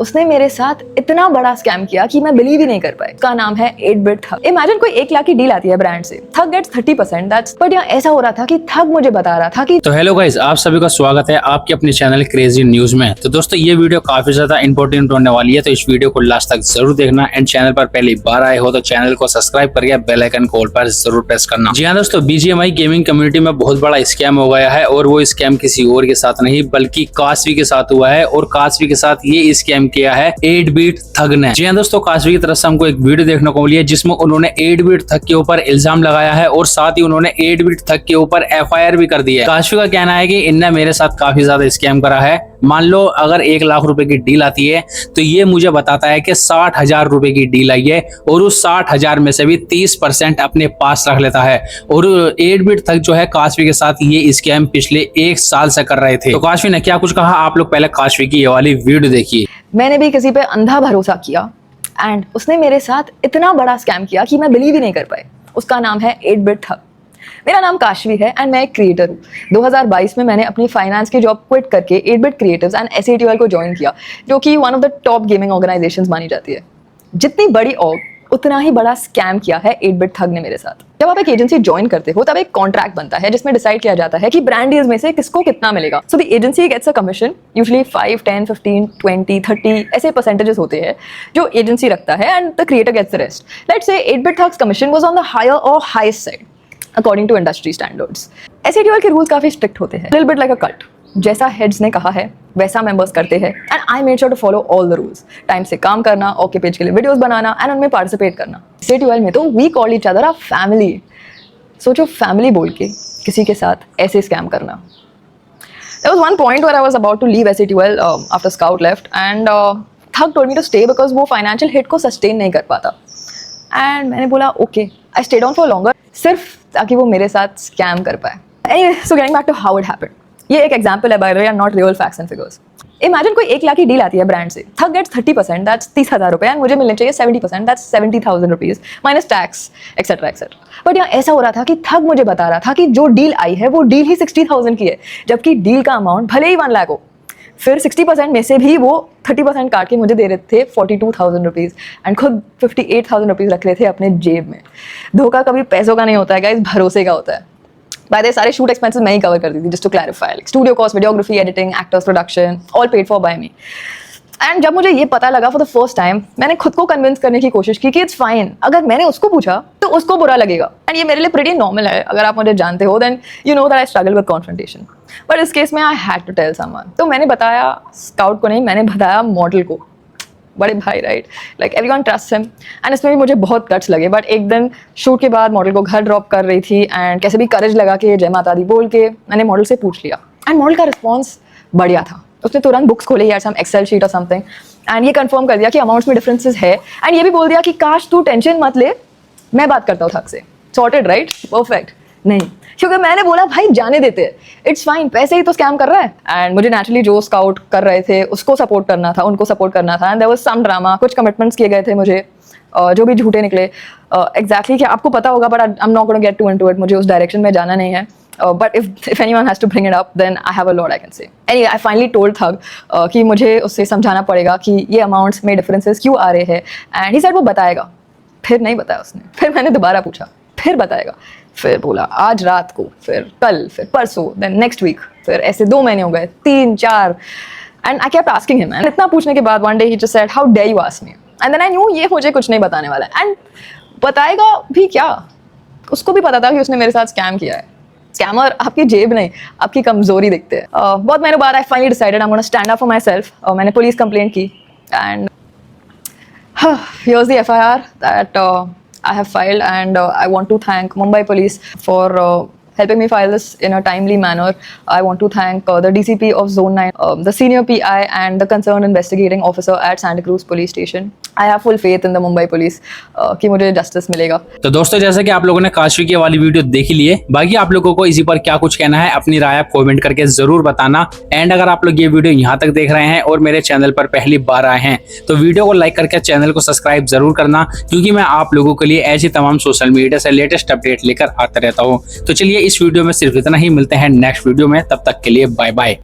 उसने मेरे साथ इतना बड़ा स्कैम किया कि मैं बिलीव ही नहीं कर पाई। उसका नाम है 8-bit ठग। इमेजिन कोई 1 लाख की डील आती है ब्रांड से, ठग गेट्स 30%, दैट्स बट यहाँ ऐसा हो रहा था कि ठग मुझे बता रहा था कि तो हेलो गाइस, आप सभी का स्वागत है आपके अपने चैनल क्रेजी न्यूज में। तो दोस्तों ये वीडियो काफी ज्यादा इंपॉर्टेंट होने वाली है, तो इस वीडियो को लास्ट तक जरूर देखना। एंड चैनल पर पहली बार आए हो तो चैनल को सब्सक्राइब करके बेल आइकन को ऑल पर जरूर प्रेस करना। जी हाँ दोस्तों, BGMI गेमिंग कम्युनिटी में बहुत बड़ा स्कैम हो गया है और वो स्कैम किसी और के साथ नहीं बल्कि काशवी के साथ हुआ है। और काशवी के साथ ये स्कैम किया है 8-bit ठग ने। जी हाँ दोस्तों, काशवी की तरफ से हमको एक वीडियो देखने को मिली है जिसमें उन्होंने 8-bit ठग के ऊपर इल्जाम लगाया है और साथ ही उन्होंने 8-bit ठग के ऊपर FIR भी कर दी है। काशवी का कहना है कि इनने मेरे साथ काफी ज्यादा स्कैम करा है। मान लो अगर 1 लाख रुपए की डील आती है तो ये मुझे बताता है कि 60,000 रुपए की डील आई है और उस 60,000 में से भी 30% अपने पास रख लेता है। और 8-bit ठग जो है काशवी के साथ ये स्कैम पिछले 1 साल से कर रहे थे। तो काशवी ने क्या कुछ कहा, आप लोग पहले काशवी की ये वाली वीडियो देखिए। मैंने भी किसी पे अंधा भरोसा किया एंड उसने मेरे साथ इतना बड़ा स्कैम किया कि मैं बिलीव ही नहीं कर पाई। उसका नाम है 8-bit ठग। मेरा नाम काशवी है एंड मैं एक क्रिएटर हूँ। 2022 में मैंने अपनी फाइनेंस की जॉब क्विट करके 8-bit क्रिएटिव्स एंड SATOL को ज्वाइन किया, जो कि one of the top gaming organisations मानी जाती है। जितनी बड़ी ऑर्ग उतना ही बड़ा स्कैम किया है 8-bit ठग ने मेरे साथ। जब आप एक एजेंसी ज्वाइन करते हो तब एक कॉन्ट्रैक्ट बनता है जिसमें डिसाइड किया जाता है कि ब्रांड डील्स में से किसको कितना मिलेगा। So the agency gets a commission, usually 5, 10, 15, 20, 30 ऐसे परसेंटेजेस होते हैं जो एजेंसी रखता है and the creator gets the rest. Let's say 8-bit thugs commission was on the higher और highest side according to industry standards. SATOL के rules काफी strict होते हैं, little bit like a cult. जैसा हेड्स ने कहा है वैसा मेंबर्स करते हैं and I made sure to follow all the rules. Time से काम करना, ओके पेज के लिए वीडियोस बनाना एंड उनमें पार्टिसिपेट करना। SATOL में तो we call each other a family. सोचो, फैमिली बोल के किसी के साथ ऐसे स्कैम करना। There was one point where I was about to leave SATOL after Scout left and Thug told me to stay because वो financial hit को sustain नहीं कर पाता। एंड मैंने बोला okay, I stayed on for longer सिर्फ ताकि वो मेरे साथ स्कैम कर पाए। Anyway, so getting back to how it happened. ये एक एग्जांपल है, by the way, are not real facts and figures. Imagine कोई 1 लाख की डील आती है ब्रांड से, ठग गेट्स 30%, दैट्स 30,000 रुपए एंड मुझे मिलने चाहिए 70%, that's 70,000 rupees minus tax etcetera etcetera. But यहाँ ऐसा हो रहा था कि ठग मुझे बता रहा था कि जो डील आई है वो डील ही 60,000 की है, जबकि डील का अमाउंट भले ही 1 लाख हो। फिर 60% में से भी वो 30% काट के मुझे दे रहे थे 42,000 रुपीज़ एंड खुद 58,000 रुपीज़ रख रहे थे अपने जेब में। धोखा कभी पैसों का नहीं होता है गाइस, भरोसे का होता है। बाय द वे, सारे शूट एक्सपेंसेस मैं ही कवर कर दी थी, just to clarify, like studio cost, videography, editing, actors, production, all paid for by me. And जब मुझे ये पता लगा फॉर द फर्स्ट टाइम, मैंने खुद को कन्विंस करने की कोशिश की कि इट्स फाइन, अगर मैंने उसको पूछा तो उसको बुरा लगेगा एंड ये मेरे लिए प्रीटी नॉर्मल है। अगर आप मुझे जानते हो then you know that I struggle with confrontation, but इस केस में I had to tell someone. तो मैंने बताया स्काउट को नहीं, मैंने बताया मॉडल को, बड़े भाई, right, like everyone trust him. And इसमें भी मुझे बहुत गट्स लगे। बट एक दिन शूट के बाद मॉडल को घर ड्रॉप कर रही थी एंड कैसे भी करेज लगा के जय माता दी बोल के मैंने मॉडल से पूछ लिया एंड मॉडल का रिस्पॉन्स बढ़िया था। उसने तुरंत बुक्स खोले यार, सम एक्सेल शीट और समथिंग, एंड ये कंफर्म कर दिया कि अमाउंट्स में डिफरेंसेस है एंड ये भी बोल दिया कि काश तू टेंशन मत ले, मैं बात करता हूँ ठग से, सॉर्टेड, राइट, परफेक्ट। नहीं, क्योंकि मैंने बोला भाई जाने देते, इट्स फाइन, पैसे ही तो स्कैम कर रहा है। एंड मुझे नेचुरली जो स्काउट कर रहे थे उसको सपोर्ट करना था, उनको सपोर्ट करना था। And there was some drama, कुछ कमिटमेंट्स किए गए थे मुझे जो भी झूठे निकले। एग्जैक्टली क्या आपको पता होगा, but I am not gonna get to into it, मुझे उस डायरेक्शन में जाना नहीं है। But if anyone has to bring it up, then I have a lot I can say. Anyway, I finally told Thug कि मुझे उससे समझाना पड़ेगा कि ये अमाउंट्स में डिफरेंसेस क्यों आ रहे हैं। एंड ही सेड वो बताएगा। फिर नहीं बताया उसने। फिर मैंने दोबारा पूछा, फिर बताएगा। फिर बोला आज रात को, फिर कल, फिर परसों, देन नेक्स्ट वीक। फिर ऐसे 2 महीने हो गए, 3, 4। And I kept asking him, and इतना पूछने के बाद one day he just said how dare you ask me. And then I knew ये मुझे कुछ नहीं बताने वाला है। एंड बताएगा भी क्या, उसको भी पता था कि उसने मेरे साथ स्कैम किया है। स्कैमर आपकी जेब नहीं, आपकी कमजोरी देखते हैं। बहुत महीनों बाद I finally decided I am gonna stand up for my self. मैंने पुलिस कंप्लेंट की and here's the FIR that I have filed, and I want to thank Mumbai Police for helping me file this in a timely manner. I want to thank the DCP of Zone 9, the senior PI and the concerned investigating officer at Santa Cruz Police Station. I have full faith in the Mumbai Police कि मुझे justice मिलेगा। तो दोस्तों, जैसा कि आप लोगों ने काशवी की वाली वीडियो देख ही लिए, बाकी आप लोगों को इसी पर क्या कुछ कहना है, अपनी राय आप कमेंट करके जरूर बताना। एंड अगर आप लोग ये वीडियो यहाँ तक देख रहे हैं और मेरे चैनल पर पहली बार आए हैं तो वीडियो को लाइक करके चैनल को सब्सक्राइब जरूर करना, क्योंकि मैं आप लोगों के लिए ऐसी तमाम सोशल मीडिया से लेटेस्ट अपडेट लेकर आता रहता हूँ। तो चलिए इस वीडियो में सिर्फ इतना ही, मिलते हैं नेक्स्ट वीडियो में, तब तक के लिए बाय बाय।